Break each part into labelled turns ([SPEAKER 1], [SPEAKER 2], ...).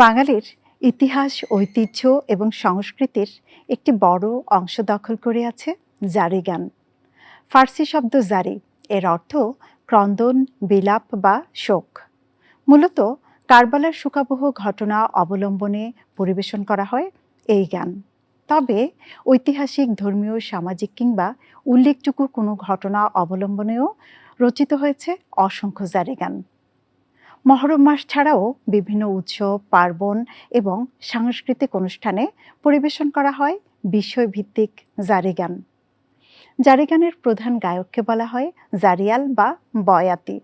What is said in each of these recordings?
[SPEAKER 1] বাঙালির ইতিহাস, ঐতিহ্য এবং সংস্কৃতির একটি বড় অংশ দখল করে আছে জারি গান। ফার্সি শব্দ জারি, এর অর্থ ক্রন্দন, বিলাপ বা শোক। মূলত কারবালার শোকাবহ ঘটনা অবলম্বনে পরিবেশন করা হয় এই গান। তবে ঐতিহাসিক, ধর্মীয়, সামাজিক কিংবা উল্লেখযোগ্য কোনো ঘটনা অবলম্বনেও রচিত হয়েছে অসংখ্য জারি গান। মহরম মাস ছাড়াও বিভিন্ন উৎসব, পার্বণ এবং সাংস্কৃতিক অনুষ্ঠানে পরিবেশন করা হয় বিষয়ভিত্তিক জারি গান। জারি গানের প্রধান গায়ককে বলা হয় জারিয়াল বা বয়াতি।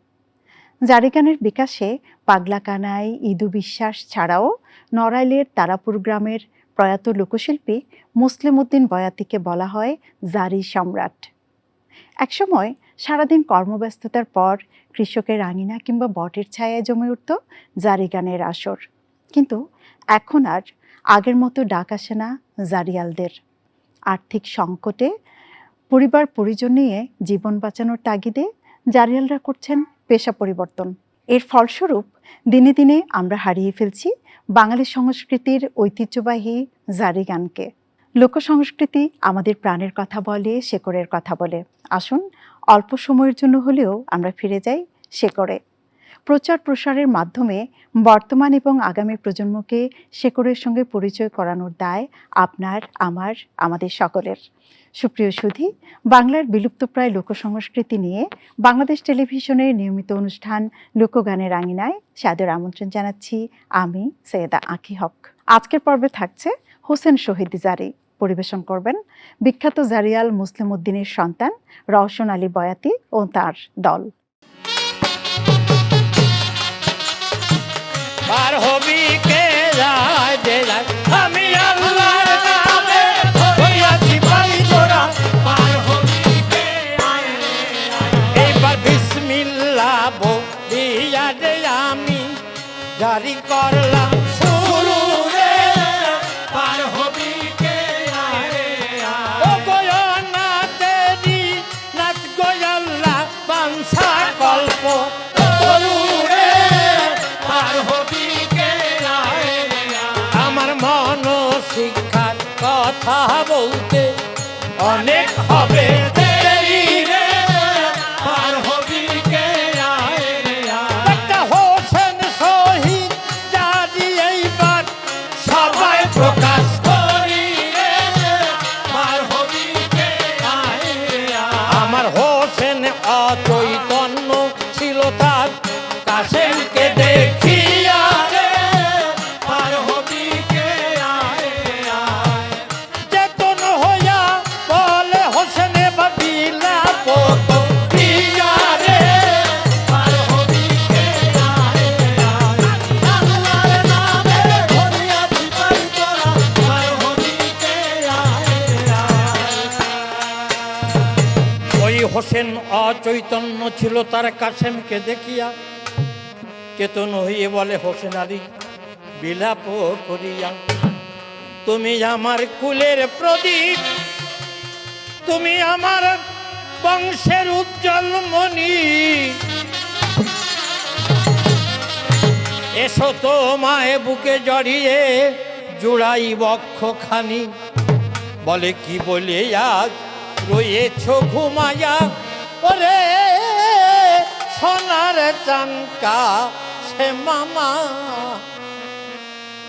[SPEAKER 1] জারি গানের বিকাশে পাগলা কানাই, ইদু বিশ্বাস ছাড়াও নড়াইলের তারাপুর গ্রামের প্রয়াত লোকশিল্পী মুসলিম উদ্দিন বয়াতিকে বলা হয় জারি সম্রাট। একসময় সারাদিন কর্মব্যস্ততার পর কৃষকের আঙিনা কিংবা বটের ছায়ায় জমে উঠত জারি গানের আসর। কিন্তু এখন আর আগের মতো ডাক আসে না জারিয়ালদের। আর্থিক সংকটে পরিবার পরিজন নিয়ে জীবন বাঁচানোর তাগিদে জারিয়ালরা করছেন পেশা পরিবর্তন। এর ফলস্বরূপ দিনে দিনে আমরা হারিয়ে ফেলছি বাঙালি সংস্কৃতির ঐতিহ্যবাহী জারি গানকে। লোকসংস্কৃতি আমাদের প্রাণের কথা বলে, শেকড়ের কথা বলে। আসুন অল্প সময়ের জন্য হলেও আমরা ফিরে যাই শেকড়ে। প্রচার প্রসারের মাধ্যমে বর্তমান এবং আগামী প্রজন্মকে শেকড়ের সঙ্গে পরিচয় করানোর দায় আপনার, আমার, আমাদের সকলের। সুপ্রিয় সুধী, বাংলার বিলুপ্তপ্রায় লোকসংস্কৃতি নিয়ে বাংলাদেশ টেলিভিশনের নিয়মিত অনুষ্ঠান লোকগানের আঙিনায় সাদর আমন্ত্রণ জানাচ্ছি আমি সৈয়দা আঁখি হক। আজকের পর্বে থাকছে হোসেন শহীদ জারি। পরিবেশন করবেন বিখ্যাত জারিয়াল মুসলিম উদ্দিনের সন্তান রওশন আলী বয়াতি ও তার দল।
[SPEAKER 2] জারি করলাম শুরু রে, পার হবি কে আরে ও গয়না তেরি নাচ গয়াল্লা বাংসা গল্প শুরু রে, পার হবি কে আরে আমার মন শিক্ষার কথা বলতে অনেক হবে দেরি রে, পার হবি কে আরে একটা হোসেন শহীদ জারি এইবার সবাই প্রকাশ করি রে, পার হবি কে আরে আমার হোসেন অচৈতন্য ছিল তার কাসেমকে দেখিয়া রে, পার হবি কে আরে চেতন হইয়া বলে হোসেনে ভাবিলা পত প্রিয়া রে, পার হবি কে আরে আল্লাহর নামে ধরিয়াছি পাই তোরা, পার হবি কে আরে ওই হোসেন অচৈতন্য ছিল তার কাসেমকে দেখিয়া চেতন হইয়ে বলে হোসেন আলী বিলাপ করিয়া, তুমি আমার কুলের প্রদীপ, তুমি আমার বংশের উজ্জ্বল মণি, এসো তো মায়ে বুকে জড়িয়ে জুড়াই বক্ষখানি, বলে কি বলে আজ রয়েছ ঘুমায়া ওরে সোনার চাঙ্কা সে মামা,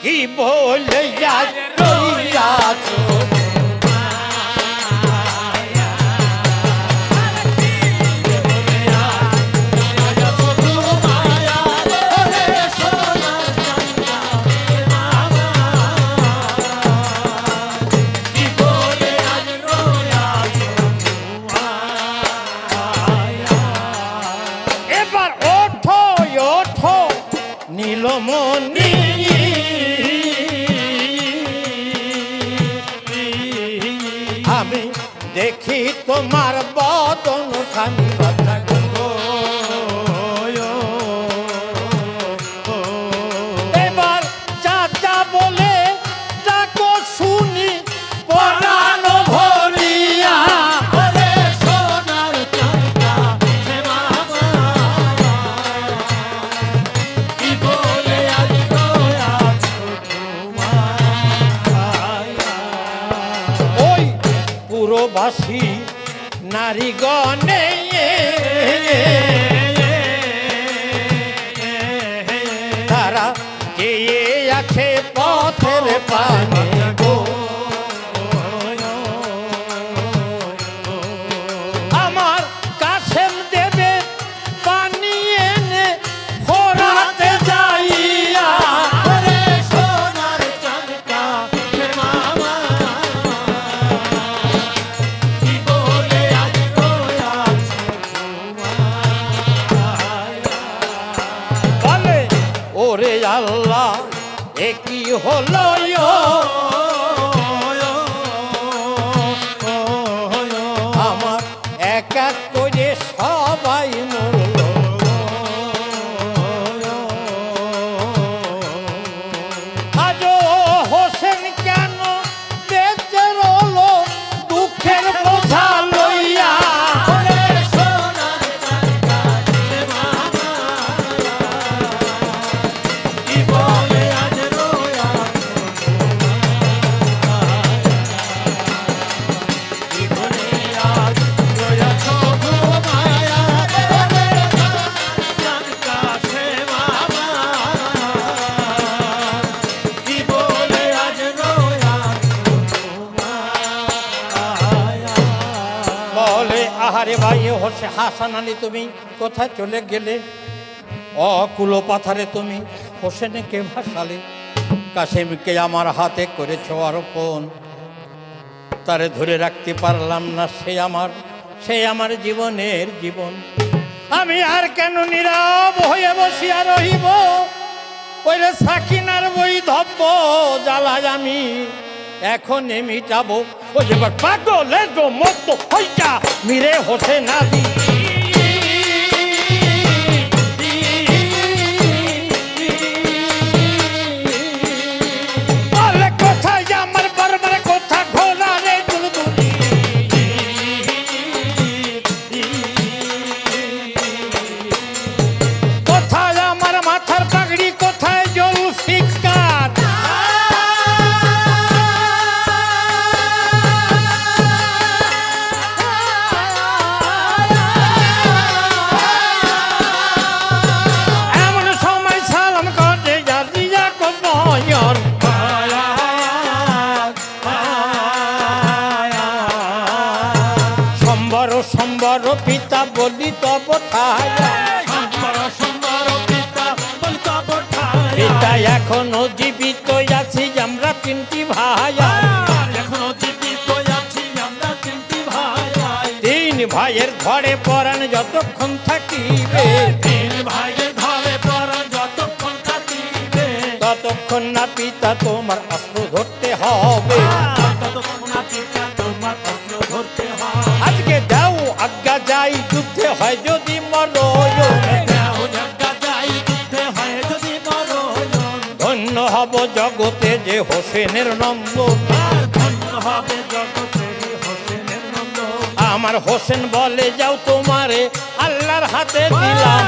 [SPEAKER 2] কি বলে আজ রইয়াছ নীলমণি আমি দেখি তোমার বদন খানি বাতা গো, এবার চাচা বলে ডাকো শুনি পরাণ ভরিয়া ওরে সোনার চাঁদা সে মামা, কি বলে আজ রয়াছো পুরবাসী নারীগণে তারা চেয়ে আছে পথের পানে গো। আমার কাশেম দেবে পানি এনে ফোরাতে যাইয়া
[SPEAKER 3] ওরে সোনার চাঁদটা হে মামা, কি বলে আজ রোয়াছো
[SPEAKER 2] বলে ওরে আল্লাহ এ কি হলো আমার এক এক করে সবাই মরল। আজও হোসেন কেন বেঁচে রইল দুঃখের বোঝা লইয়া
[SPEAKER 3] ওরে সোনার চাঁদটা হে মামা, কি বলে আজ রোয়াছো কি বলে আজ রোয়াছো গো মায়া, ওরে চাঁদটা হে মামা, কি বলে আজ রোয়াছো মায়া।
[SPEAKER 2] বলে আহারে ভাই হোসে হাসান আলী তুমি কোথায় চলে গেলে? অকুলো পাথারে তুমি হোসেনকে ভাসালে, কাসেমকে আমার হাতে করেছো অর্পণ, তারে ধরে রাখতে পারলাম না, সে আমার জীবনের জীবন। আমি আর কেন নীরব হয়ে বসিয়া রহিব? ওইরে সাকিনার বই ধব্য জ্বালায় আমি এখন মিটাবো। ওই যে পাগলের গো মত হইয়া মিরে হোসেন আলী বলে কোথায় আমার বারবার কথা ঘোলা রে দুলদুলি, কোথায় আমার মাথার পাগড়ি, কোথায় জুলফিকার? এমন সময় সালাম করে জাজিয়া কবয়র সম্বর সম্বর পিতা বলি তব ঠায়া, পিতা এখনো জীবিত আছি আমরা তিনটি ভাইয়া, তিন ভাইয়ের ঘরে পরাণ যতক্ষণ থাকিবে ততক্ষণ না পিতা তোমার অস্ত্র ধরতে হবে। আজকে দাও আজ্ঞা যাই যুদ্ধে হয় যদি মরণ, ধন্য হব জগতে যে হোসেনের নন্দন। আমার হোসেন বলে যাও তোমারে আল্লাহর হাতে দিলাম,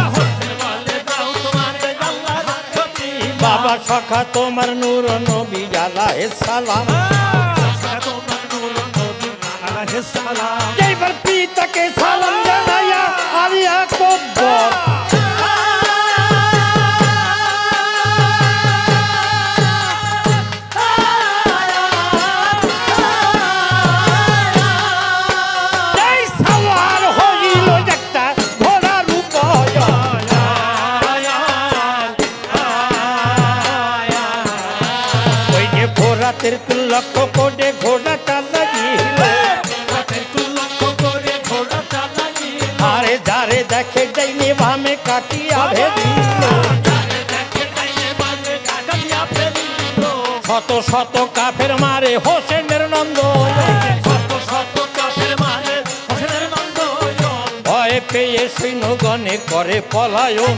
[SPEAKER 2] বাবা সখা তোমার নূর নবী আলাইহিস সালাম। এইবার পিতাকে সালাম জানাইয়া আলিয়া কব্বর এই সাওয়ার হইল একটা ঘোড়ার উপর, ওই যে ঘোড়াতের লক্ষ্য করে ঘোড়াটা লাগিল, আরে যারে দেখে যাইনি ভামে কাটিয়া ভেদিল, শত শত কাফের মারে হোসেনের নন্দন, ভয় পেয়ে সৈন্যগণে করে পলায়ন,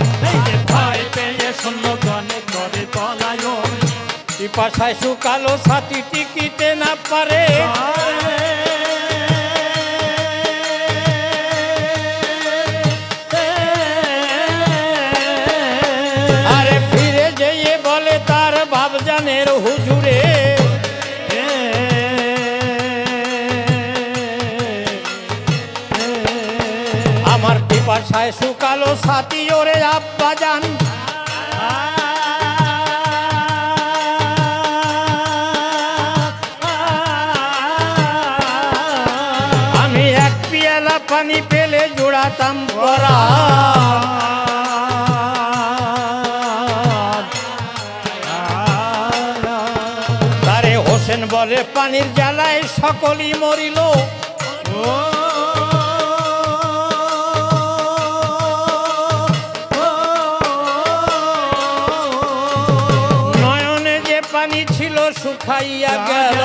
[SPEAKER 2] পিপাসায় শুকালো ছাতি টিকিতে না পারে, আরে ফিরে যেয়ে বলে তার বাপজানের হুজুরে ভাষায় শুকালো সাথী ওরে আব্বা জান। আমি এক পিয়ালা পানি পেলে জোড়াতাম পরা। তারে হোসেন বলে পানির জ্বালায় সকলই মরিল। নয়নে যে পানি ছিল শুকাইয়া গেল।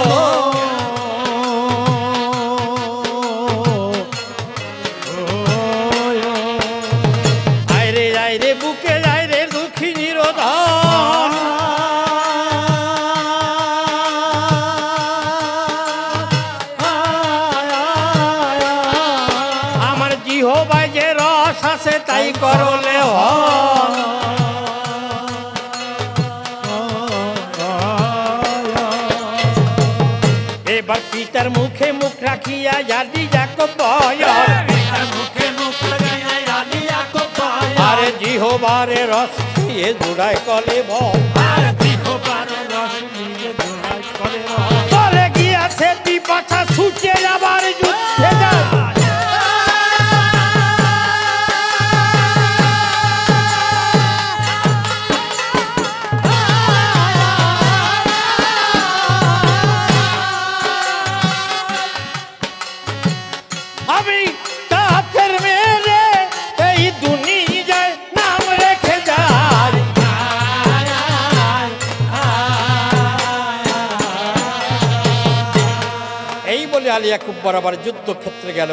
[SPEAKER 2] আইরে আইরে বুকে আইরে দুঃখী নিরোধন। আমার জিহ্বায় যে রস আছে তাই করলে হন। এবার পিতার মুখে মুখ রাখিয়া জাদি যাকব আরে জিহ্বারে রস দিয়ে জোড়ায় কলে বলে গিয়াছে পিপাসা ছুটে যাবার যুদ্ধে যায়। আমি কাফের মেরে এই দুনিয়ায় নাম রেখে যাই। এই বলে আলী ইয়াকুব বরাবর যুদ্ধক্ষেত্রে গেল।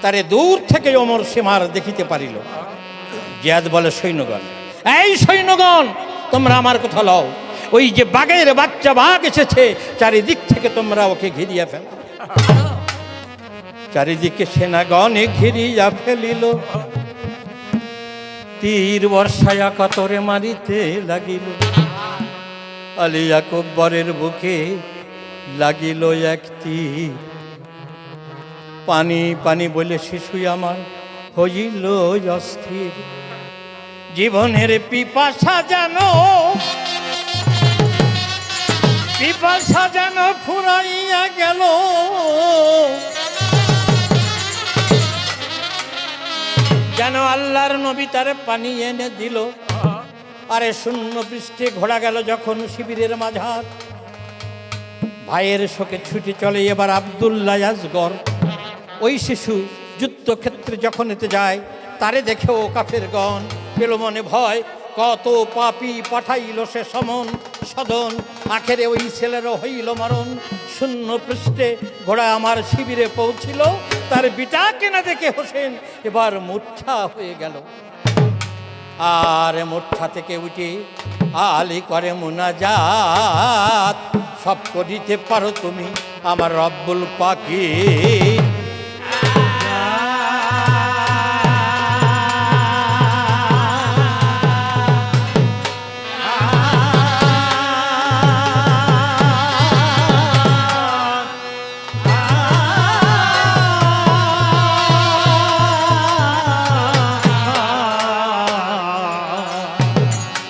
[SPEAKER 2] তারে দূর থেকে ওমর সীমার দেখিতে পারিল। জিয়াদ বলে সৈন্যগণ, এই সৈন্যগণ তোমরা আমার কথা লও। ওই যে বাঘের বাচ্চা বাঘ এসেছে চারিদিক থেকে তোমরা ওকে ঘিরিয়া ফেলো। চারিদিকে সেনাগণে ঘিরিয়া ফেলিল। তীর বর্ষায়া কাতরে মারিতে লাগিল। আলী আকবরের বুকে লাগিল এক তীর। পানি পানি বলে শিশু আমার হইল অস্থির। জীবনের পিপাসা জানো পিপাসা যেন ফুরাইয়া গেল। যেন আল্লাহর নবী তারে পানি এনে দিল। আরে শূন্য পৃষ্ঠে ঘোড়া গেল যখন শিবিরের মাঝার। ভাইয়ের শোকে ছুটে চলে এবার আব্দুল্লাহ আসগর। ওই শিশু যুদ্ধক্ষেত্রে যখন এতে যায় তারে দেখেও কাফেরগণ পেল মনে ভয়। কত পাপী পাঠাইল সে সমন সদন। আখেরে ওই ছেলেরও হইল মরণ। শূন্য পৃষ্ঠে ঘোড়া আমার শিবিরে পৌঁছিল। তার বিটাকে না দেখে হোসেন এবার মূর্ছা হয়ে গেল। আর মূর্ছা থেকে উঠে আলী করে মুনাজাত, সব করিতে পারো তুমি আমার রব্বুল পাকি।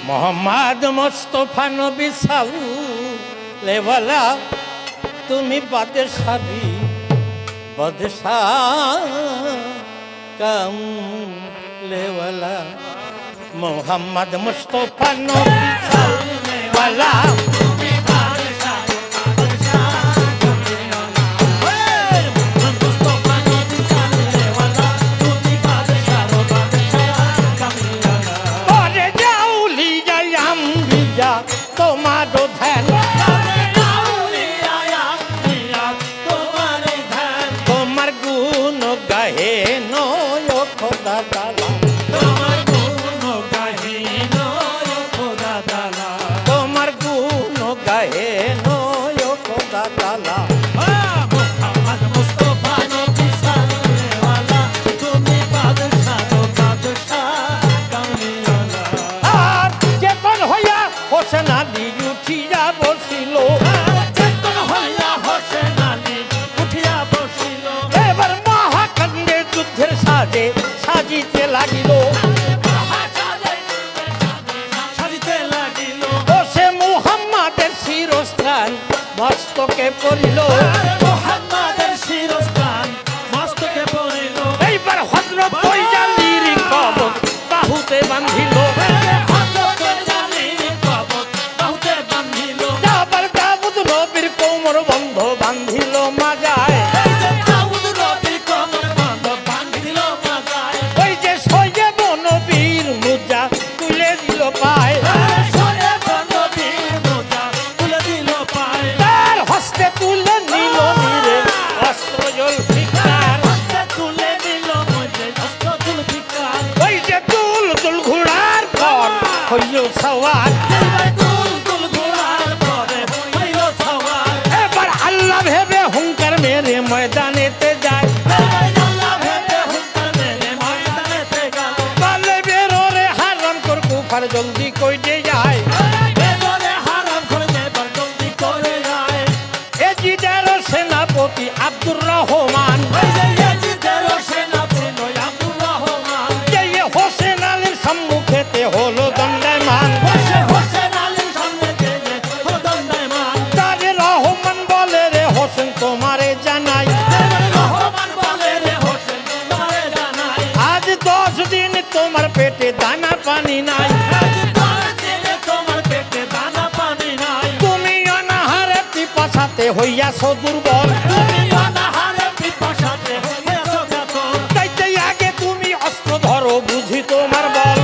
[SPEAKER 2] মোহাম্মদ মোস্তফা নবী সাল্লাল্লাহু তুমি বাদশাহী বাদশাহ কামলেওয়ালা। মোহাম্মদ মোস্তফা নবী সাল্লাল্লাহু তোমারও ধ্যান তোমার গুণ গাহে নয় খোদা তালা। তোমার গুণ গাহে নয় খোদা তালা। তোমার গুণ গাহে নয় খোদা তালা। হোসেন আলী উঠিয়া বসিল। এবার মহাকাণ্ডে যুদ্ধের সাজে সাজিতে করিল।
[SPEAKER 3] মোহাম্মদের শিরস্থান মস্তকে পড়িল।
[SPEAKER 2] এইবার হযরত দৈজালির কবর বাহুতে বান্ধিল। আবার দাউদ নবীর কোমর বন্ধ বান্ধিল মাজায়। ওই যে সৈয়দ নবীর মুজা তুলে দিল পায়। তার হস্তে তুলে নিল নিরে অস্ত্র জুলফিকার। ওই যে তুল তুল ঘোড়ার পর হইল সওয়ার। এবার আল্লাহ ভেবে হুঙ্কার মেরে ময়দানেতে যায়। বলে বেরো রে হারাম কর কুফার জলদি কইতে যায়। এজিদের সেনাপতি আব্দুর রহমান যে হোসেন আলীর সম্মুখেতে হলো দণ্ডায়মান। তারে রহমান বলে রে হোসেন তোমারে জানাই, আজ 10 দিন তোমার পেটে দানা পানি নাই। তুমি অনাহারে পিপাসাতে হইয়াছ দুর্বল। তাইতে আগে তুমি অস্ত্র ধরো বুঝি তোমার বল।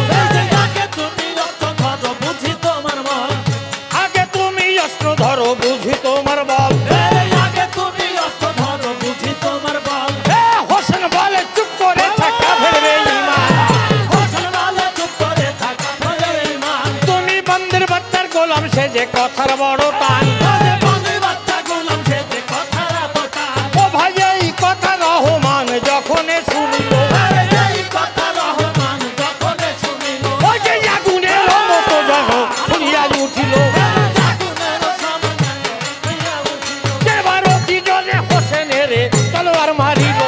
[SPEAKER 2] আগে তুমি অস্ত্র ধরো বুঝি তোমার বল। হোসেন বলে চুপ করে থাকা ফেরবে ইমান। তুমি বন্দের বাচ্চার গোলাম সে যে কথার বড় টান। ও ভাই এই কথা রহমান যখন শুনিল, ওই যে আগুনের মতো যেন ফুলিয়া উঠিল। এবার অতি জলে হোসেনের তলোয়ার মারিল।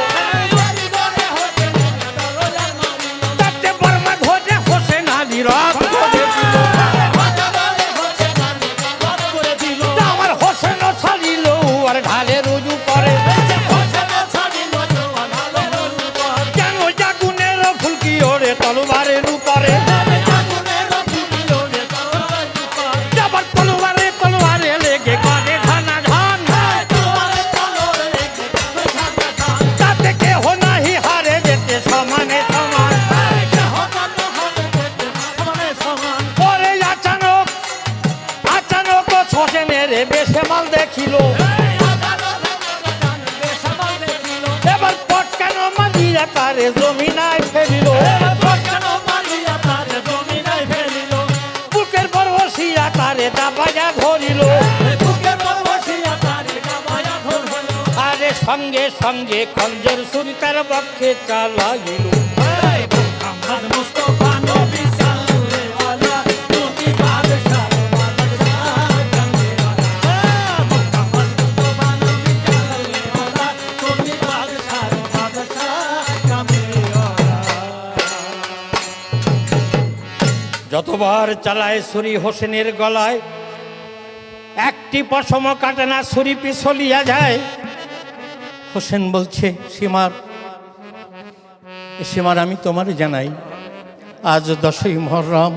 [SPEAKER 2] তাতে বর্মা ধরে হোসেন আলী রক্ত দিল। আমার হোসেন ছাড়িল আর ঢালে রুজু করে। কেন আগুনের ফুলকি ওরে তলোয়ারের উপরে। আবার তলোয়ারে তলোয়ারে লেগে কাঁদে ধানা ধান। তাতে কেহ নাহি হারে যেতে সমানে সমান। পরে আচানক হোসেনের বেশেমাল দেখিল। এবার পটকানো মালিয়া তারে জমিনায় ফেলিল। বুকের পর বসিয়া তারে দাবাইয়া ধরিল। আরে সঙ্গে সঙ্গে খঞ্জর ছুরি তার পক্ষে চালাইল। যতবার চালায় ছুরি হোসেনের গলায়, একটি পশম কাটে না, ছুরি পিছলিয়া যায়। হোসেন বলছে সীমার আমি তোমার জানাই, আজ 10ই মুহররম।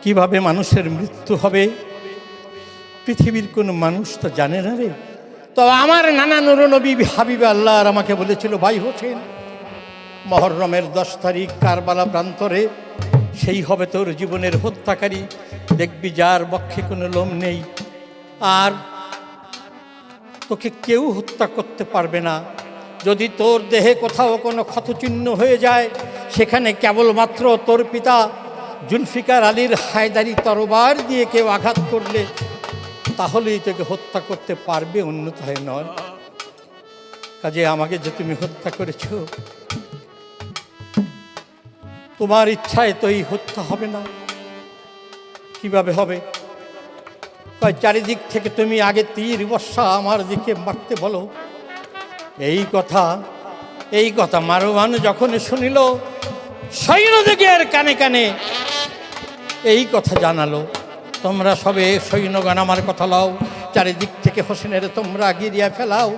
[SPEAKER 2] কিভাবে মানুষের মৃত্যু হবে পৃথিবীর কোনো মানুষ তো জানে না রে। তো আমার নানা নূর নবী হাবিব আল্লাহ আর আমাকে বলেছিল, ভাই হোসেন মুহররমের 10 তারিখ কারবালা প্রান্তরে সেই হবে তোর জীবনের হত্যাকারী। দেখবি যার বক্ষে কোনো লোম নেই, আর তোকে কেউ হত্যা করতে পারবে না। যদি তোর দেহে কোথাও কোনো ক্ষতচিহ্ন হয়ে যায়, সেখানে কেবলমাত্র তোর পিতা জুলফিকার আলীর হায়দারি তরবার দিয়ে কেউ আঘাত করলে তাহলেই তোকে হত্যা করতে পারবে, অন্যথায় নয়। কাজে আমাকে যে তুমি হত্যা করেছ, তোমার ইচ্ছায় তো এই হত্যা হবে না। কিভাবে হবে? চারিদিক থেকে তুমি আগে তীর বর্ষা আমার দিকে মারতে বলো। এই কথা মারওয়ান যখন শুনিল, সৈন্যদিগের কানে কানে এই কথা জানালো, তোমরা সবে সৈন্যগণ আমার কথা লও, চারিদিক থেকে হোসেনের তোমরা ঘিরিয়া ফেলাও।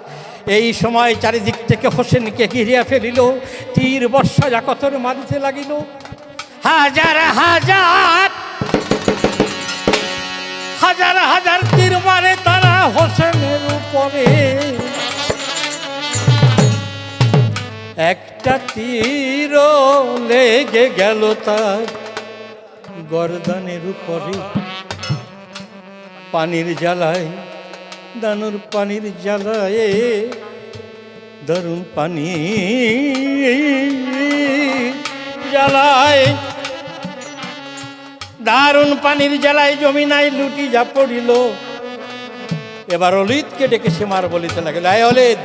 [SPEAKER 2] এই সময় চারিদিক থেকে হোসেনকে ঘিরিয়া ফেলিল, তীর বর্ষা জাকতর মারিতে লাগিল। হাজার হাজার হাজার হাজার তীর মারে তারা হোসেনের উপরে, একটা তীর লেগে গেল তার গর্দানের উপরে। পানির জ্বালায় দানুর পানির জ্বালায় দারুণ পানি জ্বালায়, দারুণ পানির জ্বালায় জমিনায় লুটি যা পড়িল। এবার অলিদকে ডেকে সীমার বলিতে লাগিল, আয় অলিদ,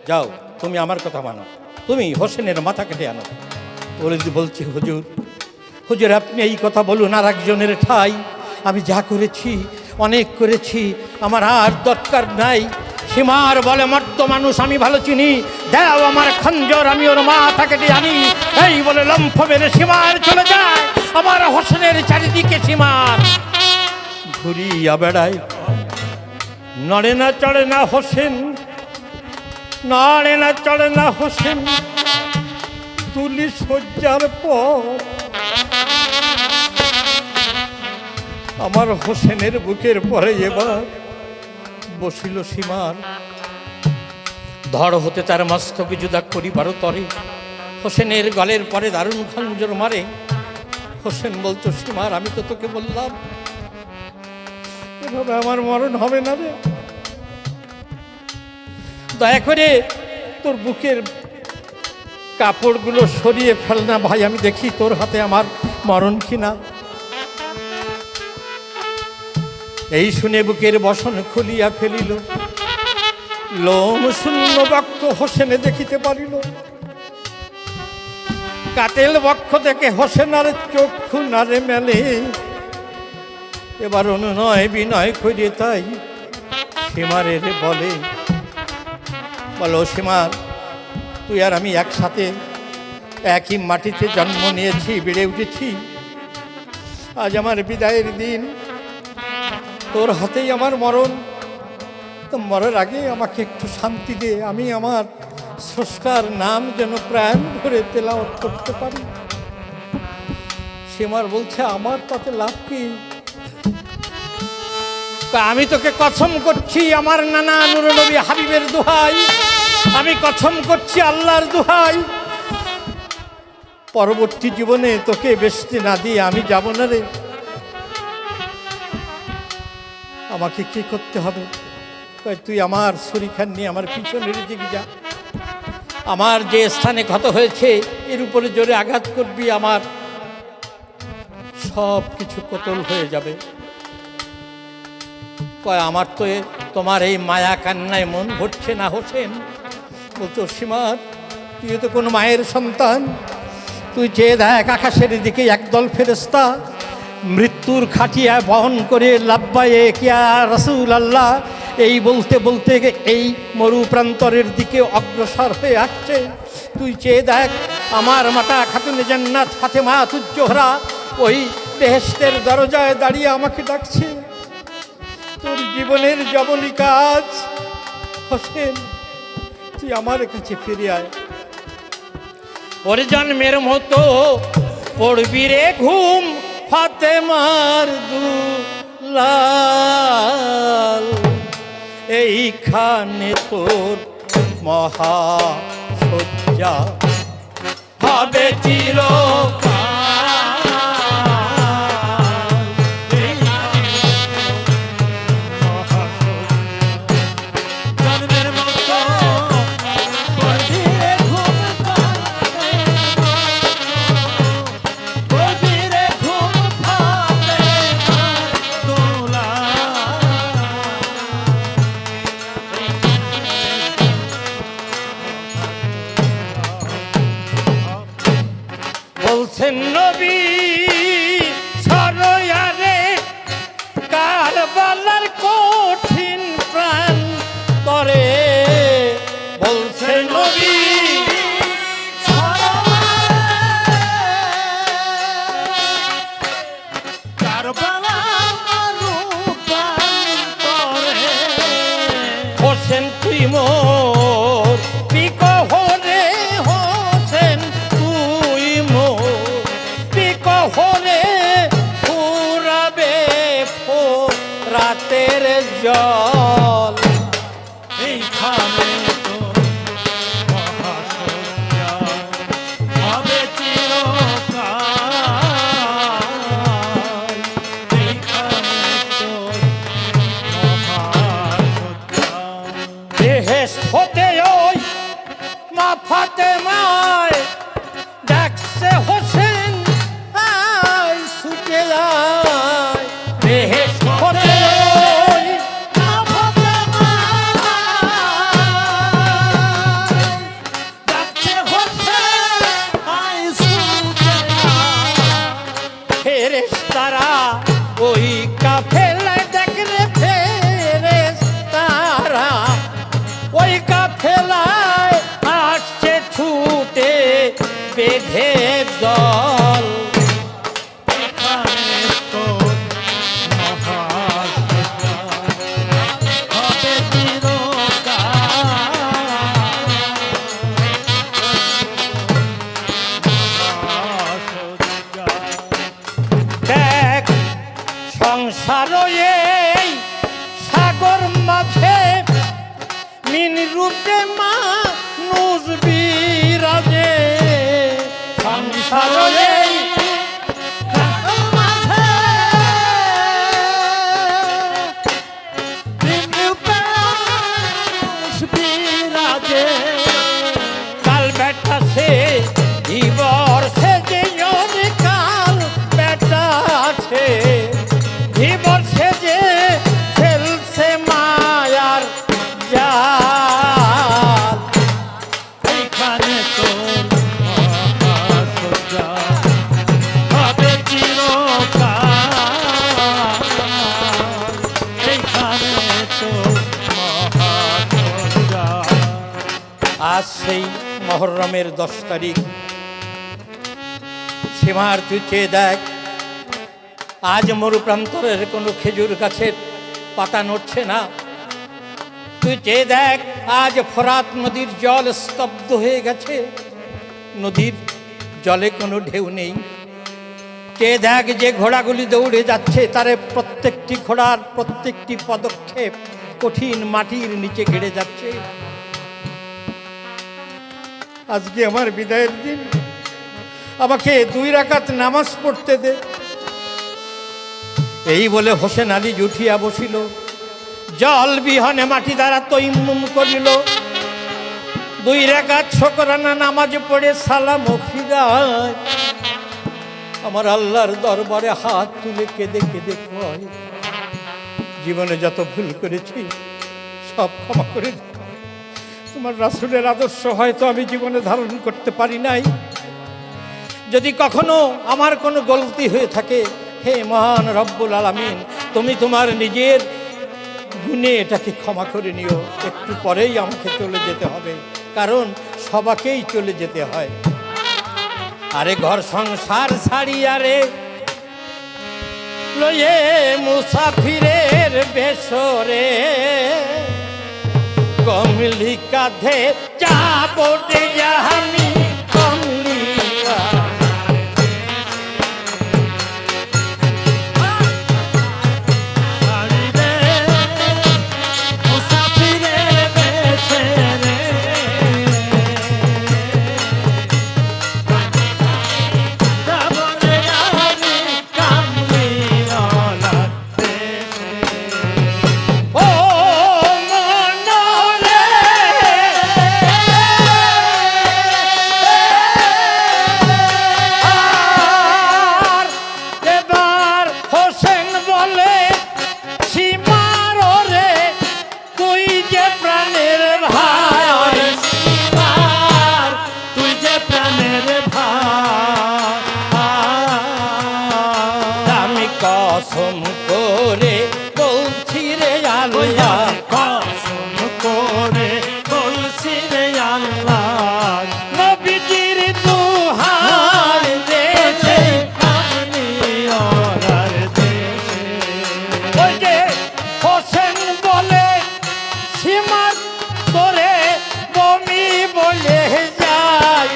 [SPEAKER 2] যাও তুমি আমার কথা মানো, তুমি হোসেনের মাথা কেটে আনো। অলিদ বলছি, হুজুর হুজুর আপনি এই কথা বলুন আর একজনের ঠাই। আমি যা করেছি অনেক করেছি, আমার আর দরকার নাই। সীমার বলে, মর্দ মানুষ আমি ভালো চিনি, দাও আমার খঞ্জর, আমি ওর মাথা কেটে আনি। এই বলে লম্ফ মেরে সীমার চলে যায়। আমার হোসেনের চারিদিকে সীমার ঘুরিয়া বেড়ায়, নড়ে না চড়ে না হোসেন, নড়ে না চড়ে না হোসেন। তুলি শয্যার পর আমার হোসেনের বুকের পরে এবার বসিল সীমার। ধড় হতে তার মস্তক জুদা করিবার তরে হোসেনের গলের পরে দারুণ খঞ্জর মারে। হোসেন বলতো, সীমার আমি তো তোকে বললাম এভাবে আমার মরণ হবে না রে, দয়া করে তোর বুকের কাপড়গুলো সরিয়ে ফেল না ভাই, আমি দেখি তোর হাতে আমার মরণ কিনা। এই শুনে বুকের বসন খুলিয়া ফেলিল, লোম শূন্য বক্ষ হোসেনে দেখিতে পারিল। কাতেল বক্ষ থেকে হোসেন আর চক্ষু নারে মেলে। এবার অনুনয় বিনয় করিয়ে তাই সীমারের বলে, বলো সীমার, তুই আর আমি একসাথে একই মাটিতে জন্ম নিয়েছি, বেড়ে উঠেছি। আজ আমার বিদায়ের দিন, তোর হাতেই আমার মরণ। তো মরার আগে আমাকে একটু শান্তি দে, আমি আমার স্রষ্টার নাম যেন প্রাণ ভরে তেলাওয়াত করতে পারি। সীমার বলছে, আমার তাতে লাভ কি? আমি তোকে কসম করছি আমার নানা নূর নবী হাবিবের দোহাই, আমি কসম করছি আল্লাহর দোহাই, পরবর্তী জীবনে তোকে বেস্তে না দিয়ে আমি যাব না রে। আমাকে কি করতে হবে? তুই আমার ছুরিখান নিয়ে আমার পিছনের দিকে যা, আমার যে স্থানে ক্ষত হয়েছে এর উপরে জোরে আঘাত করবি, আমার সব কিছু কতল হয়ে যাবে। কয়, আমার তো তোমার এই মায়া কান্নায় মন ভরছে না হোসেন। বলতো, সীমার তুই তো কোনো মায়ের সন্তান, তুই চেয়ে দেখ আকাশের দিকে একদল ফেরেশতা মৃত্যুর খাটিয়া বহন করে লাব্বায়ে কিয়া রাসূল আল্লাহ এই বলতে বলতে এই মরু প্রান্তরের দিকে অগ্রসর হয়ে আসছে। তুই চেয়ে দেখ আমার মাতা খাতুনে জান্নাত ফাতেমা তুজ্জোহরা ওই বেহেশতের দরজায় দাঁড়িয়ে আমাকে ডাকছে। তোর জীবনের যবনী কাজ হোসেন, তুই আমার কাছে ফিরে আয়। ওর জন্মের মতো পড়বি রে ঘুম ফাতেমার দুলাল, এইখানে তোর মহাশয্যা হবে চিরকাল। বলছেন নবী সরয়ারে কারবালার কঠিন প্রাণ তরে, বলছেন নবী
[SPEAKER 3] কারবালার
[SPEAKER 2] হে দল।
[SPEAKER 3] এখানে তোর মহাসুজা হবে চিরকাল। মহাসুজা
[SPEAKER 2] দেখ সংসার এই সাগর মাঝে মিন রূপে মানুষ বিরাজে। সংসার এই কাল বেটা সে ধীবর সে যে কাল বেটা আছে ধীবর সে যে ফেলছে মায়ার জাল।
[SPEAKER 3] এখানে তোর মহাসুজা হবে চিরকাল। এখানে তোর মহাসুজা।
[SPEAKER 2] আজ সেই মহরমের 10 তারিখ। সীমার তুই চেয়ে দেখ, আজ মরুপ্রান্তরের কোনো খেজুর গাছের পাতা নড়ছে না। তুই চেয়ে দেখ, আজ ফোরাত নদীর জল স্তব্ধ হয়ে গেছে, নদীর জলে কোনো ঢেউ নেই। চেয়ে দেখ, যে ঘোড়াগুলি দৌড়ে যাচ্ছে তারে প্রত্যেকটি ঘোড়ার প্রত্যেকটি পদক্ষেপ কঠিন মাটির নিচে গেড়ে যাচ্ছে। আজকে আমার বিদায়ের দিন, আমাকে 2 রাকাত নামাজ পড়তে দে। এই বলে হোসেন আলী উঠিয়া বসিল, জল বিহনে মাটি দ্বারা তৈমুম করিল। 2 রাকাত শুকরানা নামাজ পড়ে সালাম ও ফিরায় আমার আল্লাহর দরবারে হাত তুলে কেঁদে কেঁদে কয়, জীবনে যত ভুল করেছি সব ক্ষমা করে দাও। তোমার রাসূলের আদর্শ হয়তো আমি জীবনে ধারণ করতে পারি নাই। যদি কখনো আমার কোনো গলতি হয়ে থাকে, হে মহান রব্বুল আলামিন, তুমি তোমার নিজের গুণে এটাকে ক্ষমা করে নিও। একটু পরেই আমাকে চলে যেতে হবে, কারণ সবাকেই চলে যেতে হয়। আরে ঘর সংসার ছাড়িয়া রে লয়ে মুসাফিরের বেশরে কমলি কাঁধে যাবো রে আমি কমলিয়া। কসম করে বলছি রে আল্লাহ,
[SPEAKER 3] কসম করে বলছি রে আল্লাহ,
[SPEAKER 2] নবীজির দুহাই দেশে
[SPEAKER 3] আপনি ওনার দেশে।
[SPEAKER 2] ওই যে হোসেন বলে সীমার তোরে বমি বলে যায়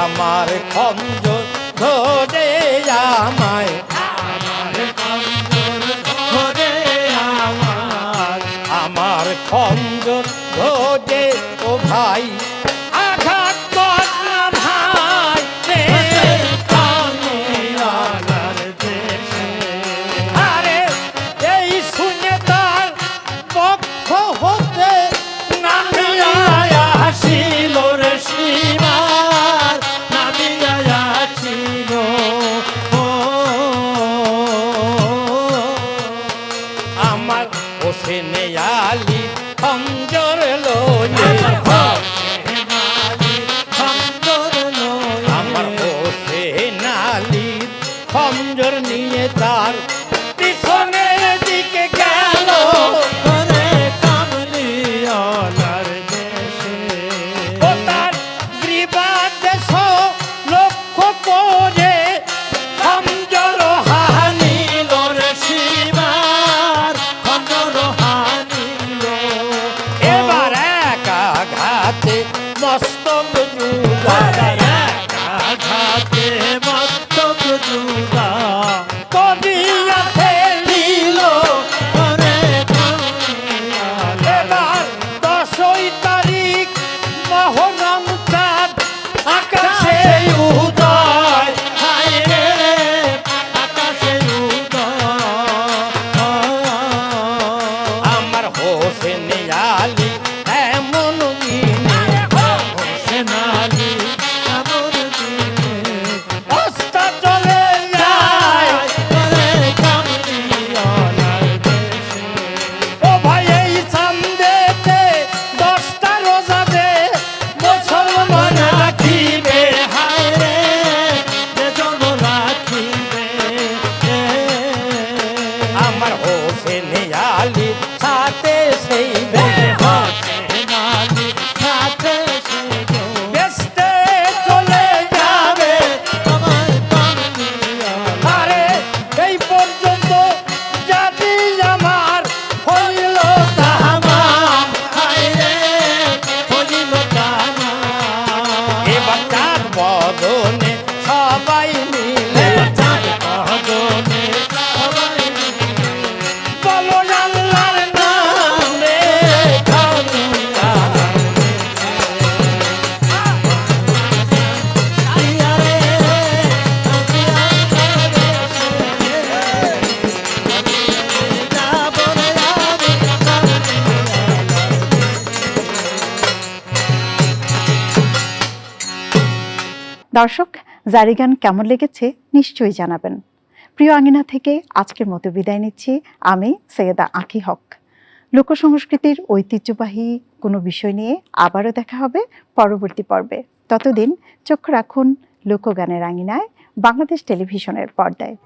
[SPEAKER 2] আমার খঞ্জর ধরে আমায়, আমার খঞ্জর ধরে ও ভাই আঘাত কর না ভাই রে। আরে এই শুনে তার পক্ষ হতে নামিয়া
[SPEAKER 3] আসিল রে সীমার, নামিয়া আসিল
[SPEAKER 2] আমার হোসেন আলী খঞ্জর লয়ে, আমার হোসেন আলী খঞ্জর নিয়ে তার পিছনের দিকে গেল।
[SPEAKER 1] দর্শক, জারি গান কেমন লেগেছে নিশ্চয়ই জানাবেন। প্রিয় আঙিনা থেকে আজকের মতো বিদায় নিচ্ছি আমি সৈয়দা আঁখি হক। লোকসংস্কৃতির ঐতিহ্যবাহী কোনো বিষয় নিয়ে আবারও দেখা হবে পরবর্তী পর্বে। ততদিন চোখ রাখুন লোকগানের আঙিনায়, বাংলাদেশ টেলিভিশনের পর্দায়।